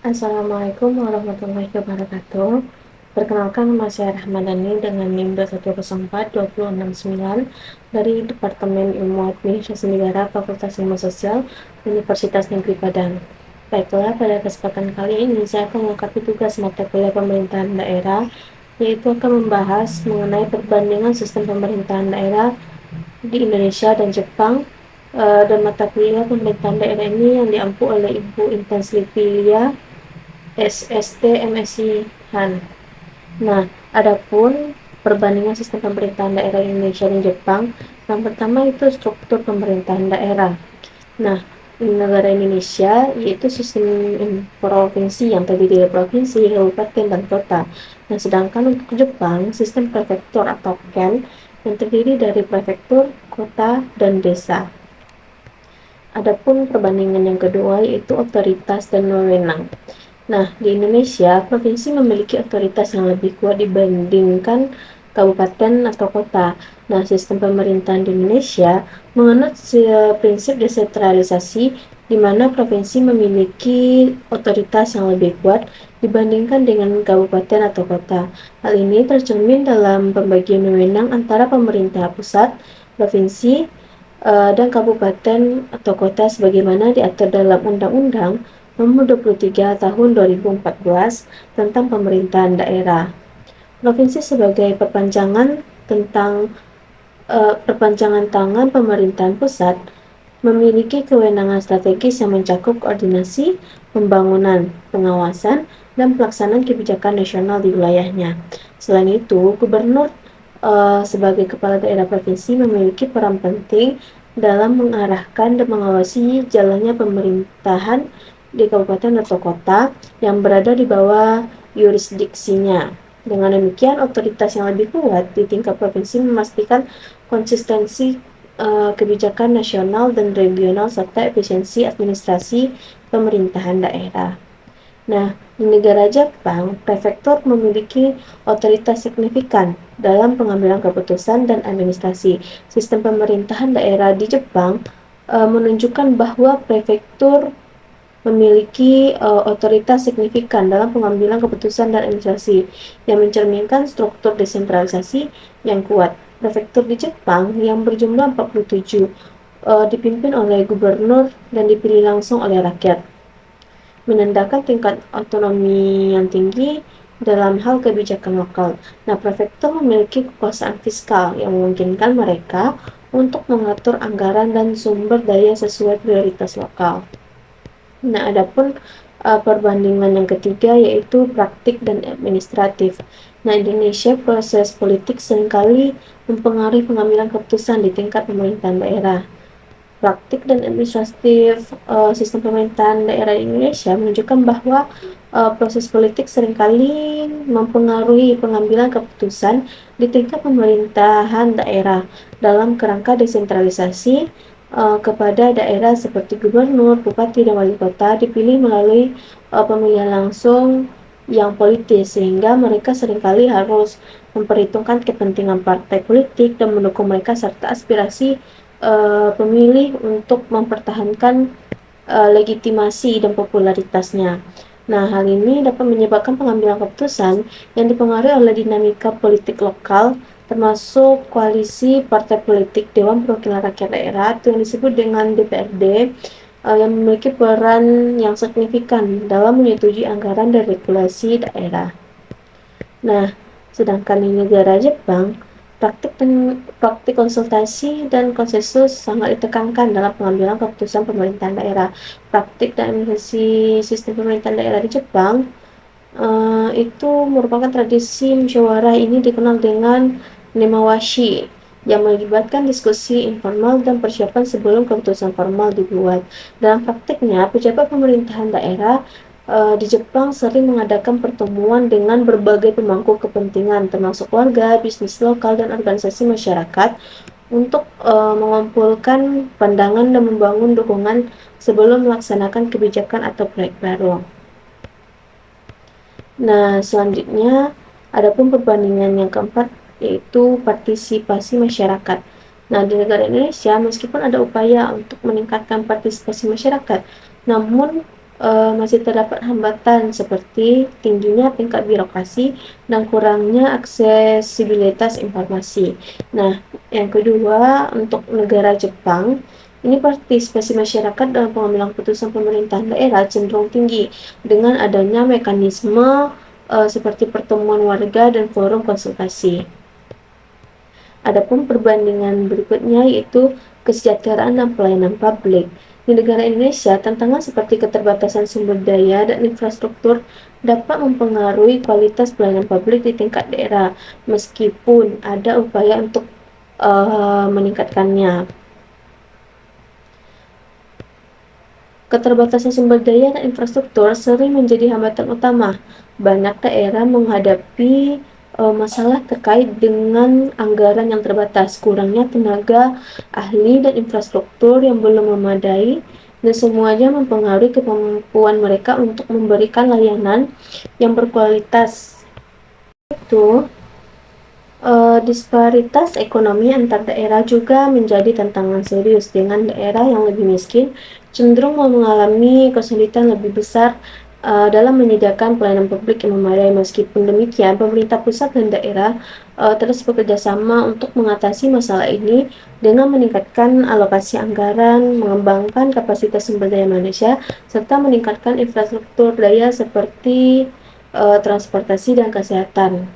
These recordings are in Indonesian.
Assalamualaikum warahmatullahi wabarakatuh. Perkenalkan, nama saya Rahmadani dengan NIM 2104269 dari Departemen Ilmu Administrasi Negara Fakultas Ilmu Sosial Universitas Negeri Padang. Baiklah, pada kesempatan kali ini saya akan mengungkapkan tugas mata kuliah pemerintahan daerah, yaitu akan membahas mengenai perbandingan sistem pemerintahan daerah di Indonesia dan Jepang. Dan mata kuliah pemerintahan daerah ini yang diampu oleh Ibu Intan Slipilia SST MSI Han. Nah, adapun perbandingan sistem pemerintahan daerah Indonesia dan Jepang, yang pertama itu struktur pemerintahan daerah. Nah, di negara Indonesia yaitu sistem provinsi yang terdiri dari provinsi, kabupaten, dan kota. Nah, sedangkan untuk Jepang, sistem prefektur atau ken yang terdiri dari prefektur, kota, dan desa. Adapun perbandingan yang kedua yaitu otoritas dan wewenang. Nah, di Indonesia, provinsi memiliki otoritas yang lebih kuat dibandingkan kabupaten atau kota. Nah, sistem pemerintahan di Indonesia menganut prinsip desentralisasi di mana provinsi memiliki otoritas yang lebih kuat dibandingkan dengan kabupaten atau kota. Hal ini tercermin dalam pembagian wewenang antara pemerintah pusat, provinsi, dan kabupaten atau kota sebagaimana diatur dalam Undang-Undang Nomor 23 Tahun 2014 tentang Pemerintahan Daerah. Provinsi sebagai perpanjangan tangan pemerintahan pusat memiliki kewenangan strategis yang mencakup koordinasi, pembangunan, pengawasan, dan pelaksanaan kebijakan nasional di wilayahnya. Selain itu, gubernur sebagai kepala daerah provinsi memiliki peran penting dalam mengarahkan dan mengawasi jalannya pemerintahan di kabupaten atau kota yang berada di bawah yurisdiksinya. Dengan demikian, otoritas yang lebih kuat di tingkat provinsi memastikan konsistensi kebijakan nasional dan regional serta efisiensi administrasi pemerintahan daerah. Nah, di negara Jepang, prefektur memiliki otoritas signifikan dalam pengambilan keputusan dan administrasi. Sistem pemerintahan daerah di Jepang menunjukkan bahwa prefektur memiliki otoritas signifikan dalam pengambilan keputusan dan administrasi yang mencerminkan struktur desentralisasi yang kuat. Prefektur di Jepang yang berjumlah 47 dipimpin oleh gubernur dan dipilih langsung oleh rakyat, menandakan tingkat otonomi yang tinggi dalam hal kebijakan lokal. Nah, prefektur memiliki kekuasaan fiskal yang memungkinkan mereka untuk mengatur anggaran dan sumber daya sesuai prioritas lokal. Nah, adapun perbandingan yang ketiga yaitu praktik dan administratif. Nah, Indonesia proses politik seringkali mempengaruhi pengambilan keputusan di tingkat pemerintahan daerah. Praktik dan administratif sistem pemerintahan daerah di Indonesia menunjukkan bahwa proses politik seringkali mempengaruhi pengambilan keputusan di tingkat pemerintahan daerah dalam kerangka desentralisasi kepada daerah seperti gubernur, bupati, dan wali kota dipilih melalui pemilihan langsung yang politis, sehingga mereka seringkali harus memperhitungkan kepentingan partai politik dan mendukung mereka serta aspirasi pemilih untuk mempertahankan legitimasi dan popularitasnya. Nah, hal ini dapat menyebabkan pengambilan keputusan yang dipengaruhi oleh dinamika politik lokal, termasuk koalisi partai politik Dewan Perwakilan Rakyat Daerah atau yang disebut dengan DPRD, yang memiliki peran yang signifikan dalam menyetujui anggaran dan regulasi daerah. Nah, sedangkan di negara Jepang, praktik konsultasi dan konsensus sangat ditekankan dalam pengambilan keputusan pemerintahan daerah. Praktik dan administrasi sistem pemerintahan daerah di Jepang itu merupakan tradisi musyawarah. Ini dikenal dengan nemawashi, yang melibatkan diskusi informal dan persiapan sebelum keputusan formal dibuat. Dalam praktiknya, pejabat pemerintahan daerah di Jepang sering mengadakan pertemuan dengan berbagai pemangku kepentingan, termasuk warga, bisnis lokal, dan organisasi masyarakat untuk mengumpulkan pandangan dan membangun dukungan sebelum melaksanakan kebijakan atau proyek baru. Nah, selanjutnya adapun perbandingan yang keempat yaitu partisipasi masyarakat. Nah, di negara Indonesia meskipun ada upaya untuk meningkatkan partisipasi masyarakat, namun masih terdapat hambatan seperti tingginya tingkat birokrasi dan kurangnya aksesibilitas informasi. Nah, yang kedua, untuk negara Jepang, ini partisipasi masyarakat dalam pengambilan keputusan pemerintahan daerah cenderung tinggi dengan adanya mekanisme seperti pertemuan warga dan forum konsultasi. Adapun perbandingan berikutnya yaitu kesejahteraan dan pelayanan publik. Di negara Indonesia, tantangan seperti keterbatasan sumber daya dan infrastruktur dapat mempengaruhi kualitas pelayanan publik di tingkat daerah, meskipun ada upaya untuk meningkatkannya. Keterbatasan sumber daya dan infrastruktur sering menjadi hambatan utama. Banyak daerah menghadapi masalah terkait dengan anggaran yang terbatas, kurangnya tenaga ahli dan infrastruktur yang belum memadai, dan semuanya mempengaruhi kemampuan mereka untuk memberikan layanan yang berkualitas. Itu disparitas ekonomi antar daerah juga menjadi tantangan serius, dengan daerah yang lebih miskin cenderung mengalami kesulitan lebih besar dalam menyediakan pelayanan publik yang memadai. Meskipun demikian, pemerintah pusat dan daerah terus bekerja sama untuk mengatasi masalah ini dengan meningkatkan alokasi anggaran, mengembangkan kapasitas sumber daya manusia, serta meningkatkan infrastruktur daya seperti transportasi dan kesehatan.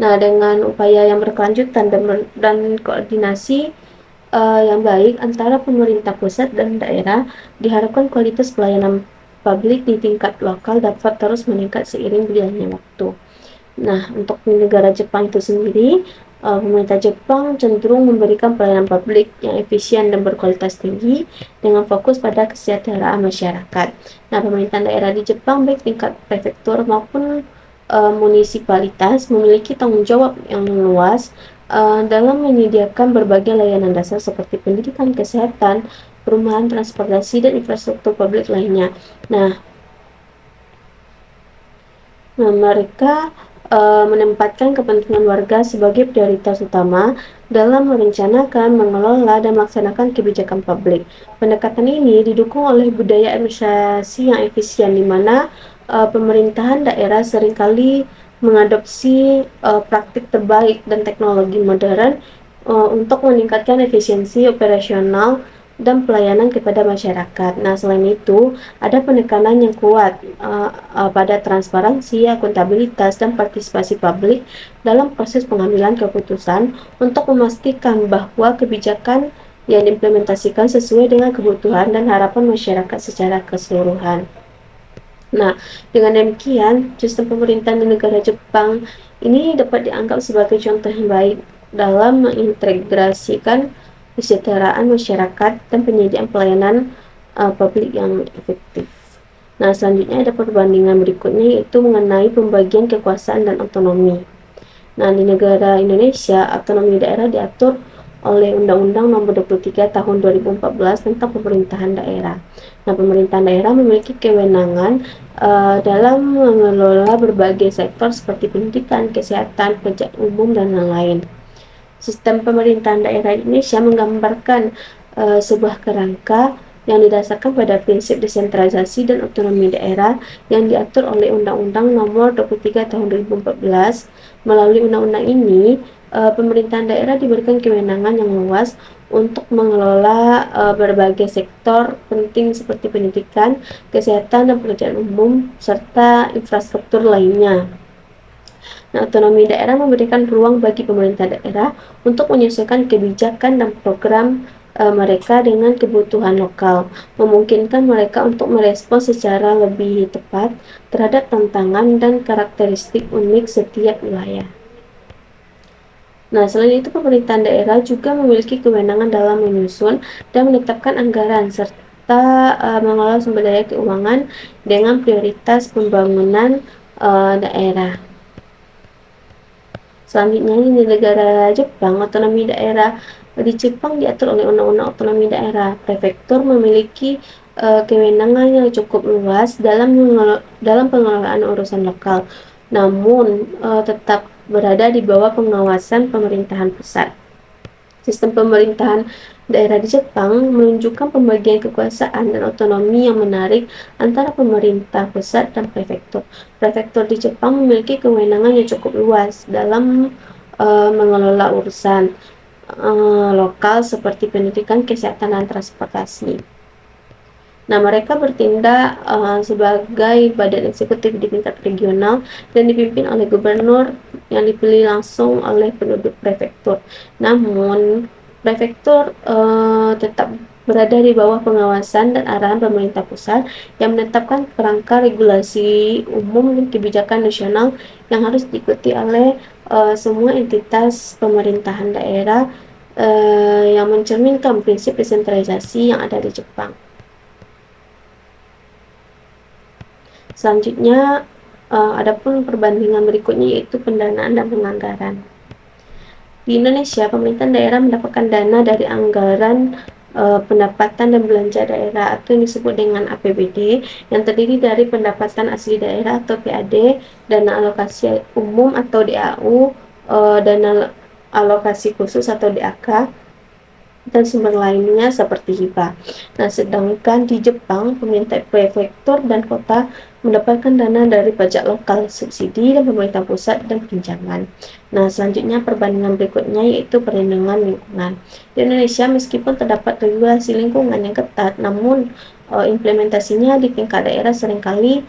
Nah, dengan upaya yang berkelanjutan dan koordinasi yang baik antara pemerintah pusat dan daerah, diharapkan kualitas pelayanan publik di tingkat lokal dapat terus meningkat seiring berjalannya waktu. Nah, untuk di negara Jepang itu sendiri, pemerintah Jepang cenderung memberikan pelayanan publik yang efisien dan berkualitas tinggi dengan fokus pada kesejahteraan masyarakat. Nah, pemerintahan daerah di Jepang baik tingkat prefektur maupun munisipalitas memiliki tanggung jawab yang luas dalam menyediakan berbagai layanan dasar seperti pendidikan, kesehatan, perumahan, transportasi, dan infrastruktur publik lainnya. Nah, mereka menempatkan kepentingan warga sebagai prioritas utama dalam merencanakan, mengelola, dan melaksanakan kebijakan publik. Pendekatan ini didukung oleh budaya administrasi yang efisien, di mana pemerintahan daerah seringkali mengadopsi praktik terbaik dan teknologi modern untuk meningkatkan efisiensi operasional dan pelayanan kepada masyarakat. Nah, selain itu, ada penekanan yang kuat pada transparansi, akuntabilitas, dan partisipasi publik dalam proses pengambilan keputusan untuk memastikan bahwa kebijakan yang diimplementasikan sesuai dengan kebutuhan dan harapan masyarakat secara keseluruhan. Nah, dengan demikian, sistem pemerintahan di negara Jepang ini dapat dianggap sebagai contoh yang baik dalam mengintegrasikan kesejahteraan masyarakat dan penyediaan pelayanan publik yang efektif. Nah, selanjutnya ada perbandingan berikutnya, yaitu mengenai pembagian kekuasaan dan otonomi. Nah, di negara Indonesia, otonomi daerah diatur oleh Undang-Undang Nomor 23 Tahun 2014 tentang Pemerintahan Daerah. Nah, pemerintahan daerah memiliki kewenangan dalam mengelola berbagai sektor seperti pendidikan, kesehatan, pekerjaan umum, dan lain-lain. Sistem pemerintahan daerah Indonesia menggambarkan sebuah kerangka yang didasarkan pada prinsip desentralisasi dan otonomi daerah yang diatur oleh Undang-Undang Nomor 23 Tahun 2014. Melalui undang-undang ini, pemerintahan daerah diberikan kewenangan yang luas untuk mengelola berbagai sektor penting seperti pendidikan, kesehatan, dan pekerjaan umum, serta infrastruktur lainnya. Nah, otonomi daerah memberikan ruang bagi pemerintah daerah untuk menyesuaikan kebijakan dan program mereka dengan kebutuhan lokal, memungkinkan mereka untuk merespons secara lebih tepat terhadap tantangan dan karakteristik unik setiap wilayah. Nah, selain itu, pemerintahan daerah juga memiliki kewenangan dalam menyusun dan menetapkan anggaran serta mengelola sumber daya keuangan dengan prioritas pembangunan daerah. Selanjutnya, di negara Jepang, otonomi daerah di Jepang diatur oleh Undang-Undang Otonomi Daerah. Prefektur memiliki kewenangan yang cukup luas dalam pengelolaan urusan lokal, namun tetap berada di bawah pengawasan pemerintahan pusat. Sistem pemerintahan Daerah di Jepang menunjukkan pembagian kekuasaan dan otonomi yang menarik antara pemerintah pusat dan prefektur. Prefektur di Jepang memiliki kewenangan yang cukup luas dalam mengelola urusan lokal seperti pendidikan, kesehatan, dan transportasi. Nah, mereka bertindak sebagai badan eksekutif di tingkat regional dan dipimpin oleh gubernur yang dipilih langsung oleh penduduk prefektur. Namun, prefektur tetap berada di bawah pengawasan dan arahan pemerintah pusat yang menetapkan kerangka regulasi umum dan kebijakan nasional yang harus diikuti oleh semua entitas pemerintahan daerah yang mencerminkan prinsip desentralisasi yang ada di Jepang. Selanjutnya, adapun perbandingan berikutnya yaitu pendanaan dan penganggaran. Di Indonesia, pemerintahan daerah mendapatkan dana dari anggaran pendapatan dan belanja daerah atau yang disebut dengan APBD yang terdiri dari pendapatan asli daerah atau PAD, dana alokasi umum atau DAU, dana alokasi khusus atau DAK, dan sumber lainnya seperti hibah. Nah, sedangkan di Jepang, pemerintah prefektur dan kota mendapatkan dana dari pajak lokal, subsidi, dan pemerintah pusat dan pinjaman. Nah, selanjutnya perbandingan berikutnya yaitu perlindungan lingkungan. Di Indonesia, meskipun terdapat regulasi lingkungan yang ketat, namun implementasinya di tingkat daerah seringkali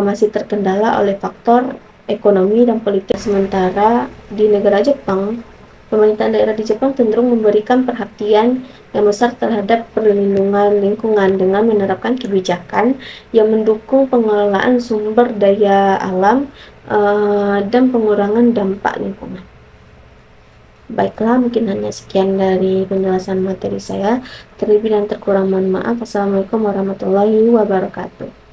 masih terkendala oleh faktor ekonomi dan politik. Sementara di negara Jepang, pemerintahan daerah di Jepang cenderung memberikan perhatian yang besar terhadap perlindungan lingkungan dengan menerapkan kebijakan yang mendukung pengelolaan sumber daya alam dan pengurangan dampak lingkungan. Baiklah, mungkin hanya sekian dari penjelasan materi saya. Terlebih dan terkurang mohon maaf. Assalamualaikum warahmatullahi wabarakatuh.